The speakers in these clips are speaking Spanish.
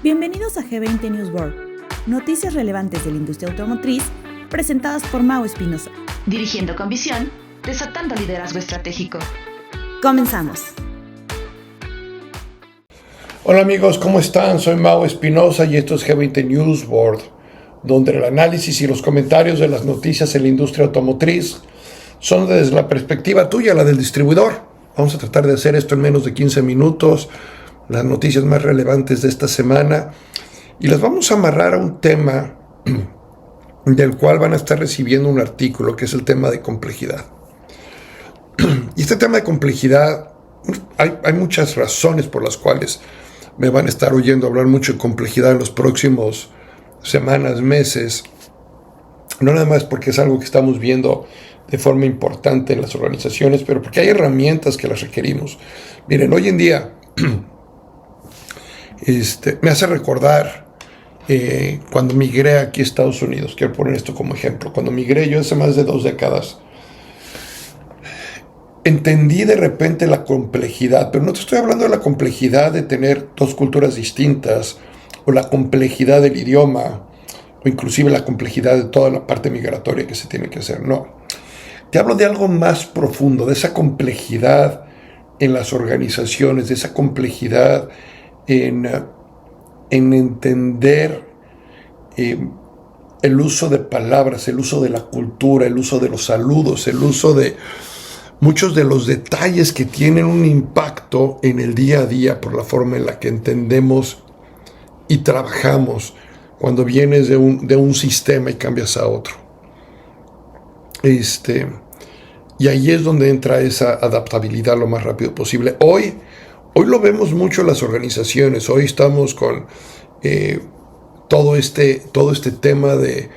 Bienvenidos a G20 News World, noticias relevantes de la industria automotriz, presentadas por Mau Espinosa. Dirigiendo con visión, desatando liderazgo estratégico. Comenzamos. Hola amigos, ¿cómo están? Soy Mau Espinosa y esto es G20 News World, donde el análisis y los comentarios de las noticias en la industria automotriz son desde la perspectiva tuya, la del distribuidor. Vamos a tratar de hacer esto en menos de 15 minutos, las noticias más relevantes de esta semana, y las vamos a amarrar a un tema del cual van a estar recibiendo un artículo, que es el tema de complejidad. Y este tema de complejidad, hay muchas razones por las cuales me van a estar oyendo hablar mucho de complejidad en los próximos semanas, meses. No nada más porque es algo que estamos viendo de forma importante en las organizaciones, pero porque hay herramientas que las requerimos. Miren, hoy en día me hace recordar cuando migré aquí a Estados Unidos. Quiero poner esto como ejemplo. Cuando migré yo hace más de 2 décadas, entendí de repente la complejidad, pero no te estoy hablando de la complejidad de tener 2 culturas distintas, o la complejidad del idioma, o inclusive la complejidad de toda la parte migratoria que se tiene que hacer. No, te hablo de algo más profundo, de esa complejidad en las organizaciones, de esa complejidad en entender el uso de palabras, el uso de la cultura, el uso de los saludos, el uso de muchos de los detalles que tienen un impacto en el día a día por la forma en la que entendemos y trabajamos cuando vienes de un sistema y cambias a otro. Y ahí es donde entra esa adaptabilidad lo más rápido posible. Hoy lo vemos mucho en las organizaciones. Hoy estamos con todo este tema de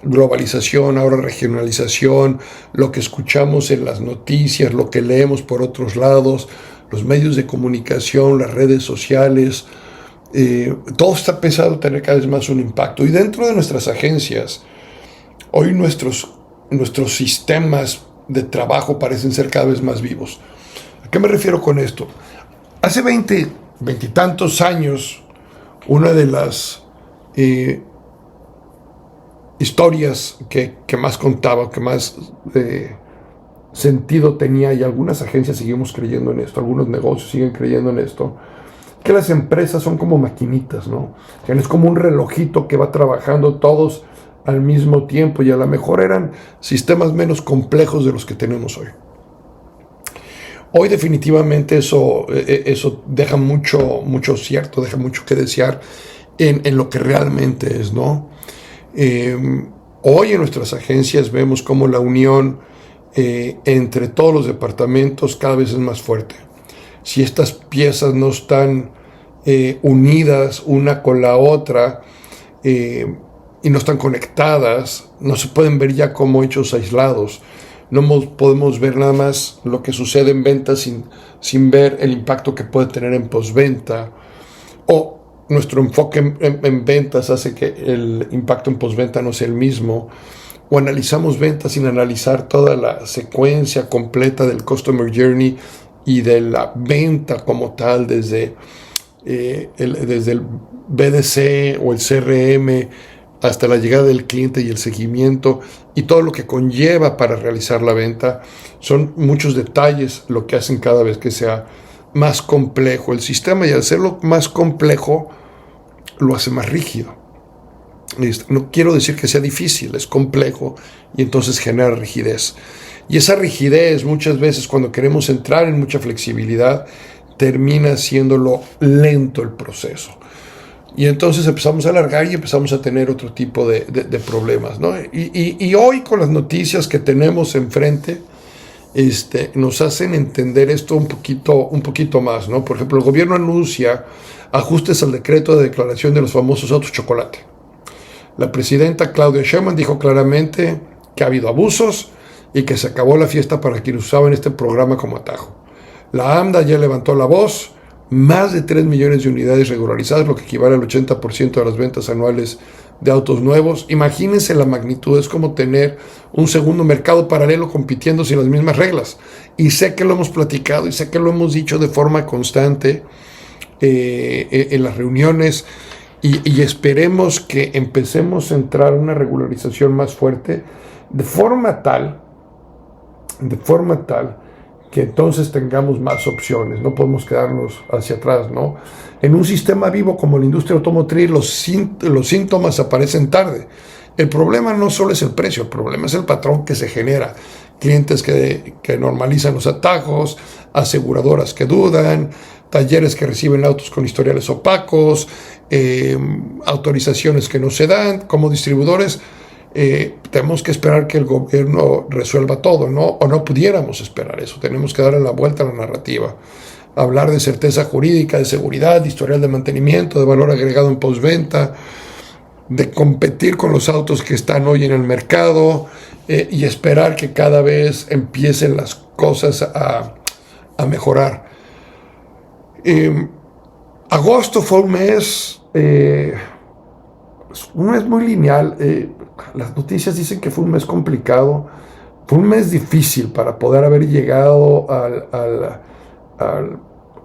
globalización, ahora regionalización, lo que escuchamos en las noticias, lo que leemos por otros lados, los medios de comunicación, las redes sociales. Todo está empezando a tener cada vez más un impacto. Y dentro de nuestras agencias, hoy nuestros sistemas de trabajo parecen ser cada vez más vivos. ¿A qué me refiero con esto? Hace 20 y tantos años, una de las historias que más contaba, que más sentido tenía, y algunas agencias seguimos creyendo en esto, algunos negocios siguen creyendo en esto, que las empresas son como maquinitas, ¿no? Que es como un relojito que va trabajando todos al mismo tiempo, y a lo mejor eran sistemas menos complejos de los que tenemos hoy. Hoy definitivamente eso deja mucho cierto, deja mucho que desear en lo que realmente es, ¿no? Hoy en nuestras agencias vemos cómo la unión entre todos los departamentos cada vez es más fuerte. Si estas piezas no están unidas una con la otra y no están conectadas, no se pueden ver ya como hechos aislados. No podemos ver nada más lo que sucede en ventas sin ver el impacto que puede tener en postventa, o nuestro enfoque en ventas hace que el impacto en postventa no sea el mismo, o analizamos ventas sin analizar toda la secuencia completa del Customer Journey y de la venta como tal, desde el BDC o el CRM hasta la llegada del cliente y el seguimiento y todo lo que conlleva para realizar la venta. Son muchos detalles lo que hacen cada vez que sea más complejo el sistema, y al hacerlo más complejo lo hace más rígido. No quiero decir que sea difícil, es complejo y entonces genera rigidez. Y esa rigidez muchas veces, cuando queremos entrar en mucha flexibilidad, termina haciéndolo lento el proceso. Y entonces empezamos a alargar y empezamos a tener otro tipo de problemas, ¿no? Y hoy, con las noticias que tenemos enfrente, nos hacen entender esto un poquito más, ¿no? Por ejemplo, el gobierno anuncia ajustes al decreto de declaración de los famosos autos chocolate. La presidenta Claudia Sheinbaum dijo claramente que ha habido abusos y que se acabó la fiesta para quienes usaban este programa como atajo. La AMDA ya levantó la voz. Más de 3 millones de unidades regularizadas, lo que equivale al 80% de las ventas anuales de autos nuevos. Imagínense la magnitud, es como tener un segundo mercado paralelo compitiendo sin las mismas reglas. Y sé que lo hemos platicado y sé que lo hemos dicho de forma constante, en las reuniones y esperemos que empecemos a entrar a una regularización más fuerte de forma tal que entonces tengamos más opciones. No podemos quedarnos hacia atrás, ¿no? En un sistema vivo como la industria automotriz, los síntomas aparecen tarde. El problema no solo es el precio, el problema es el patrón que se genera. Clientes que normalizan los atajos, aseguradoras que dudan, talleres que reciben autos con historiales opacos, autorizaciones que no se dan. Como distribuidores tenemos que esperar que el gobierno resuelva todo, ¿no? O no pudiéramos esperar eso. Tenemos que darle la vuelta a la narrativa. Hablar de certeza jurídica, de seguridad, de historial de mantenimiento, de valor agregado en postventa, de competir con los autos que están hoy en el mercado y esperar que cada vez empiecen las cosas a mejorar. Agosto fue un mes muy lineal. Las noticias dicen que fue un mes complicado, fue un mes difícil para poder haber llegado a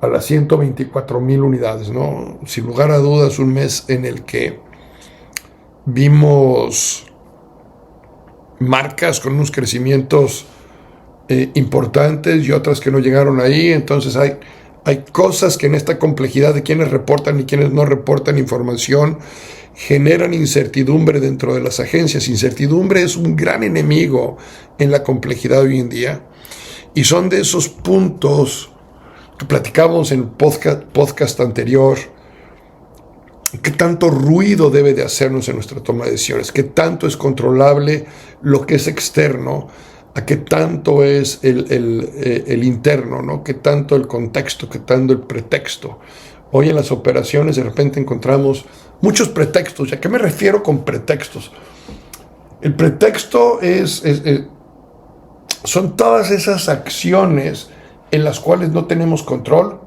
las 124,000 unidades, ¿no? Sin lugar a dudas, un mes en el que vimos marcas con unos crecimientos importantes y otras que no llegaron ahí. Entonces hay cosas que en esta complejidad de quienes reportan y quienes no reportan información generan incertidumbre dentro de las agencias. Incertidumbre es un gran enemigo en la complejidad hoy en día, y son de esos puntos que platicamos en el podcast anterior. ¿Qué tanto ruido debe de hacernos en nuestra toma de decisiones? ¿Qué tanto es controlable lo que es externo? ¿A qué tanto es el interno, ¿no? ¿Qué tanto el contexto? ¿Qué tanto el pretexto? Hoy en las operaciones de repente encontramos muchos pretextos. ¿Y a qué me refiero con pretextos? El pretexto son todas esas acciones en las cuales no tenemos control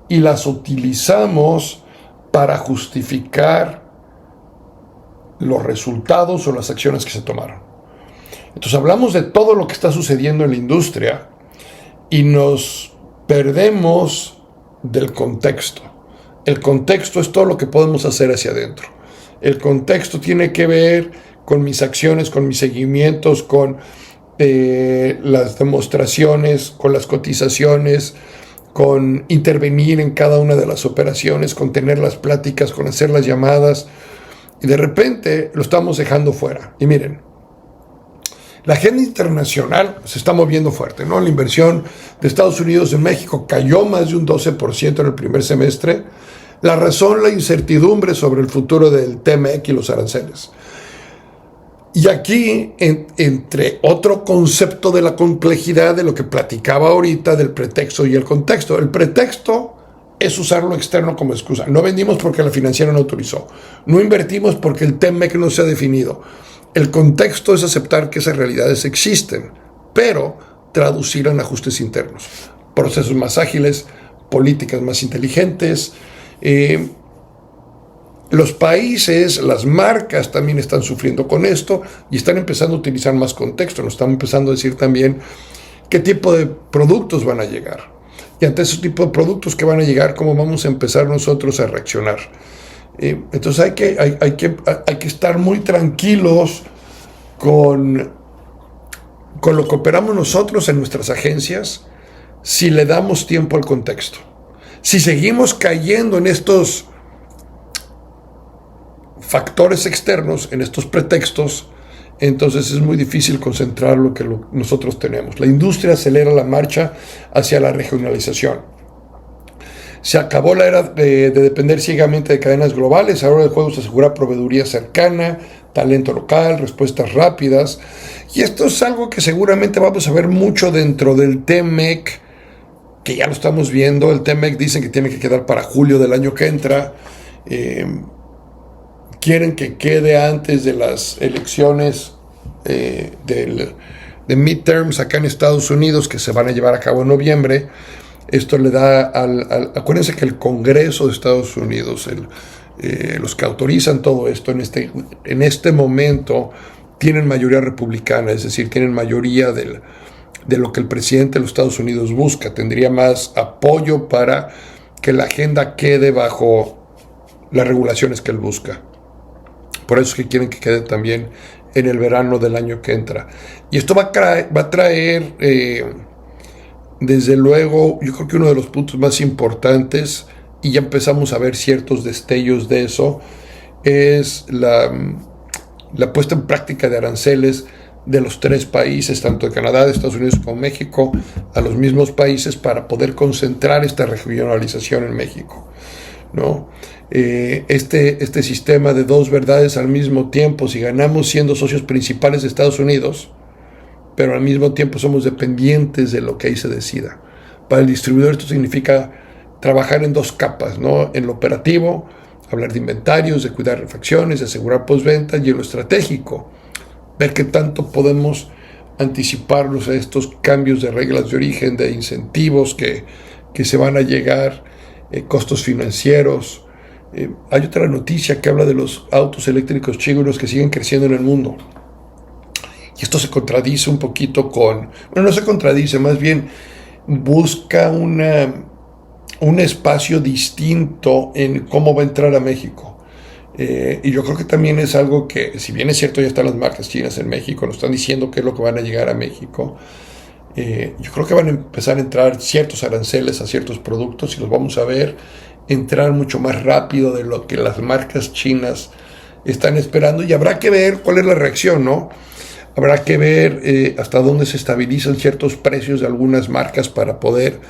y las utilizamos para justificar los resultados o las acciones que se tomaron. Entonces hablamos de todo lo que está sucediendo en la industria y nos perdemos del contexto. El contexto es todo lo que podemos hacer hacia adentro. El contexto tiene que ver con mis acciones, con mis seguimientos, con las demostraciones, con las cotizaciones, con intervenir en cada una de las operaciones, con tener las pláticas, con hacer las llamadas. Y de repente lo estamos dejando fuera. Y miren, la agenda internacional se está moviendo fuerte, ¿no? La inversión de Estados Unidos en México cayó más de un 12% en el primer semestre. La razón, la incertidumbre sobre el futuro del TMEC y los aranceles. Y aquí, entre otro concepto de la complejidad de lo que platicaba ahorita del pretexto y el contexto. El pretexto es usar lo externo como excusa. No vendimos porque la financiera no autorizó. No invertimos porque el TMEC no se ha definido. El contexto es aceptar que esas realidades existen, pero traducir en ajustes internos, procesos más ágiles, políticas más inteligentes. Los países, las marcas también están sufriendo con esto y están empezando a utilizar más contexto. Nos están empezando a decir también qué tipo de productos van a llegar. Y ante ese tipo de productos que van a llegar, cómo vamos a empezar nosotros a reaccionar. Entonces hay que estar muy tranquilos con lo que operamos nosotros en nuestras agencias si le damos tiempo al contexto. Si seguimos cayendo en estos factores externos, en estos pretextos, entonces es muy difícil concentrar lo que nosotros tenemos. La industria acelera la marcha hacia la regionalización. Se acabó la era de depender ciegamente de cadenas globales. Ahora el juego se asegura proveeduría cercana, talento local, respuestas rápidas. Y esto es algo que seguramente vamos a ver mucho dentro del TMEC, que ya lo estamos viendo. El TMEC dicen que tiene que quedar para julio del año que entra. Quieren que quede antes de las elecciones de midterms acá en Estados Unidos, que se van a llevar a cabo en noviembre. Esto le da acuérdense que el Congreso de Estados Unidos, los que autorizan todo esto en este momento, tienen mayoría republicana, es decir, tienen mayoría de lo que el presidente de los Estados Unidos busca. Tendría más apoyo para que la agenda quede bajo las regulaciones que él busca. Por eso es que quieren que quede también en el verano del año que entra. Y esto va a traer, desde luego, yo creo que uno de los puntos más importantes, y ya empezamos a ver ciertos destellos de eso, es la puesta en práctica de aranceles de los 3 países, tanto de Canadá, de Estados Unidos como México, a los mismos países para poder concentrar esta regionalización en México, ¿no? Este sistema de 2 verdades al mismo tiempo, si ganamos siendo socios principales de Estados Unidos, pero al mismo tiempo somos dependientes de lo que ahí se decida. Para el distribuidor esto significa trabajar en 2 capas, ¿no? En lo operativo, hablar de inventarios, de cuidar refacciones, de asegurar postventa, y en lo estratégico, ver qué tanto podemos anticiparnos a estos cambios de reglas de origen, de incentivos que se van a llegar, costos financieros. Hay otra noticia que habla de los autos eléctricos chinos que siguen creciendo en el mundo. Y esto se contradice un poquito con... Bueno, no se contradice, más bien busca un espacio distinto en cómo va a entrar a México. Y yo creo que también es algo que, si bien es cierto, ya están las marcas chinas en México, nos están diciendo qué es lo que van a llegar a México. Yo creo que van a empezar a entrar ciertos aranceles a ciertos productos y los vamos a ver entrar mucho más rápido de lo que las marcas chinas están esperando, y habrá que ver cuál es la reacción, ¿no? Habrá que ver hasta dónde se estabilizan ciertos precios de algunas marcas para poder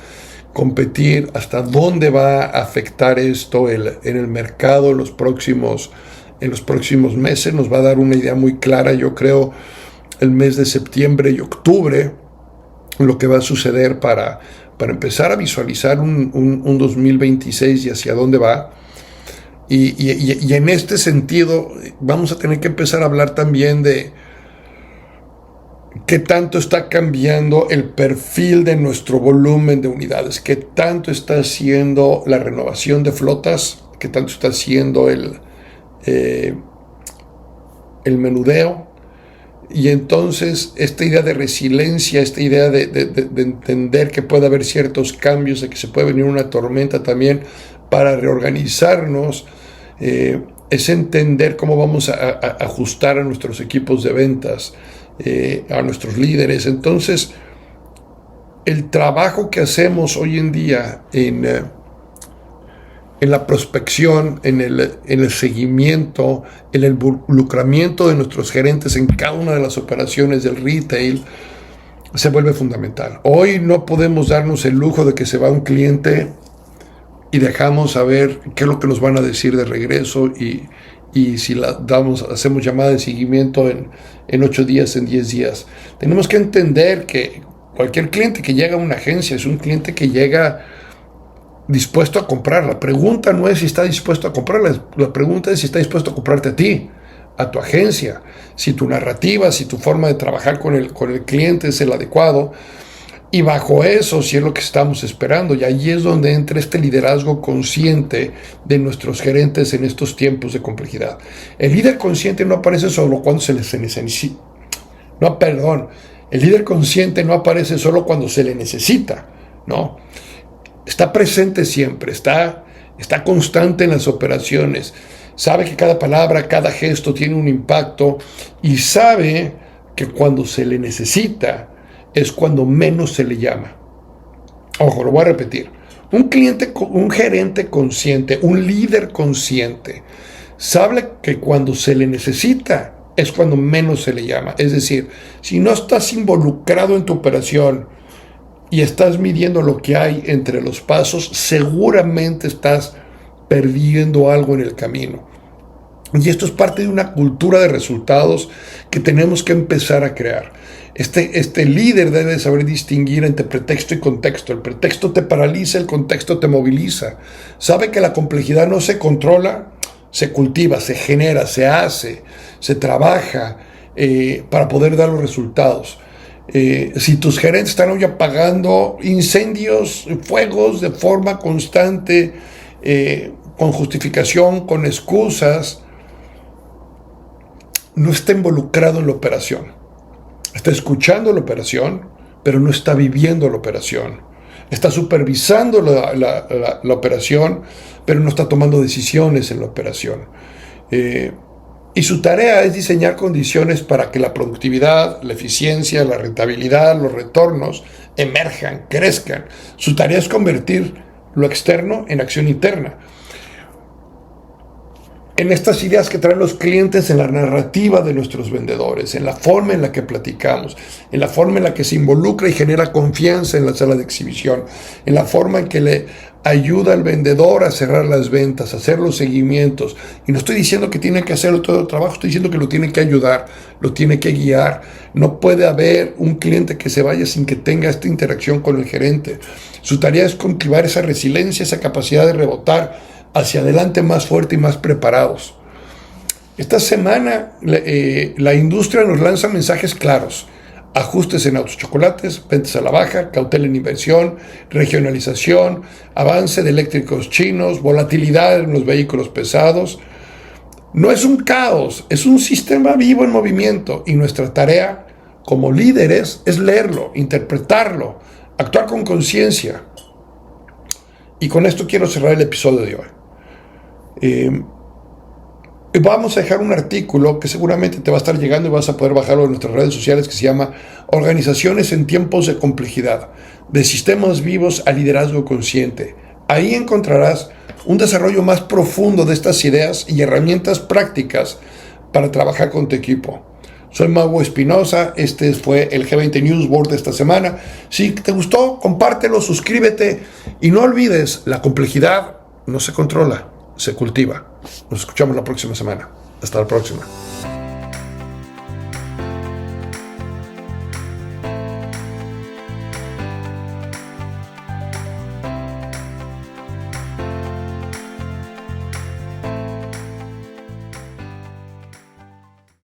competir, hasta dónde va a afectar esto en el mercado en los próximos meses. Nos va a dar una idea muy clara, yo creo, el mes de septiembre y octubre, lo que va a suceder para empezar a visualizar un 2026 y hacia dónde va. Y en este sentido vamos a tener que empezar a hablar también de qué tanto está cambiando el perfil de nuestro volumen de unidades, qué tanto está haciendo la renovación de flotas, qué tanto está haciendo el menudeo. Y entonces esta idea de resiliencia, esta idea de entender que puede haber ciertos cambios, de que se puede venir una tormenta también para reorganizarnos, es entender cómo vamos a ajustar a nuestros equipos de ventas, a nuestros líderes. Entonces, el trabajo que hacemos hoy en día en la prospección, en el seguimiento, en el involucramiento de nuestros gerentes en cada una de las operaciones del retail, se vuelve fundamental. Hoy no podemos darnos el lujo de que se va un cliente y dejamos saber qué es lo que nos van a decir de regreso, y si hacemos llamada de seguimiento en 8 días, en 10 días. Tenemos que entender que cualquier cliente que llega a una agencia es un cliente que llega dispuesto a comprar. La pregunta no es si está dispuesto a comprarla, la pregunta es si está dispuesto a comprarte a ti, a tu agencia, si tu narrativa, si tu forma de trabajar con el cliente es el adecuado, y bajo eso si es lo que estamos esperando. Y ahí es donde entra este liderazgo consciente de nuestros gerentes en estos tiempos de complejidad. El líder consciente no aparece solo cuando se necesita. El líder consciente no aparece solo cuando se le necesita, ¿no? Está presente siempre, está constante en las operaciones, sabe que cada palabra, cada gesto tiene un impacto, y sabe que cuando se le necesita es cuando menos se le llama. Ojo, lo voy a repetir. Un gerente consciente, un líder consciente, sabe que cuando se le necesita es cuando menos se le llama. Es decir, si no estás involucrado en tu operación y estás midiendo lo que hay entre los pasos, seguramente estás perdiendo algo en el camino. Y esto es parte de una cultura de resultados que tenemos que empezar a crear. Este líder debe saber distinguir entre pretexto y contexto. El pretexto te paraliza, el contexto te moviliza. Sabe que la complejidad no se controla, se cultiva, se genera, se hace, se trabaja para poder dar los resultados. Si tus gerentes están hoy apagando incendios, fuegos de forma constante, con justificación, con excusas, no está involucrado en la operación. Está escuchando la operación, pero no está viviendo la operación. está supervisando la operación, pero no está tomando decisiones en la operación. Y su tarea es diseñar condiciones para que la productividad, la eficiencia, la rentabilidad, los retornos emerjan, crezcan. Su tarea es convertir lo externo en acción interna. En estas ideas que traen los clientes, en la narrativa de nuestros vendedores, en la forma en la que platicamos, en la forma en la que se involucra y genera confianza en la sala de exhibición, en la forma en que le ayuda al vendedor a cerrar las ventas, a hacer los seguimientos. Y no estoy diciendo que tiene que hacerlo todo el trabajo, estoy diciendo que lo tiene que ayudar, lo tiene que guiar. No puede haber un cliente que se vaya sin que tenga esta interacción con el gerente. Su tarea es cultivar esa resiliencia, esa capacidad de rebotar hacia adelante más fuerte y más preparados. Esta semana la industria nos lanza mensajes claros: ajustes en autos chocolates, ventas a la baja, cautela en inversión, regionalización, avance de eléctricos chinos, volatilidad en los vehículos pesados. No es un caos, es un sistema vivo en movimiento, y nuestra tarea como líderes es leerlo, interpretarlo, actuar con conciencia. Y con esto quiero cerrar el episodio de hoy. Vamos a dejar un artículo que seguramente te va a estar llegando y vas a poder bajarlo en nuestras redes sociales, que se llama Organizaciones en tiempos de complejidad, de sistemas vivos a liderazgo consciente. Ahí encontrarás un desarrollo más profundo de estas ideas y herramientas prácticas para trabajar con tu equipo. Soy Mago Espinosa, este fue el G20 News Board de esta semana. Si te gustó, compártelo, suscríbete y no olvides, la complejidad no se controla, se cultiva. Nos escuchamos la próxima semana. Hasta la próxima.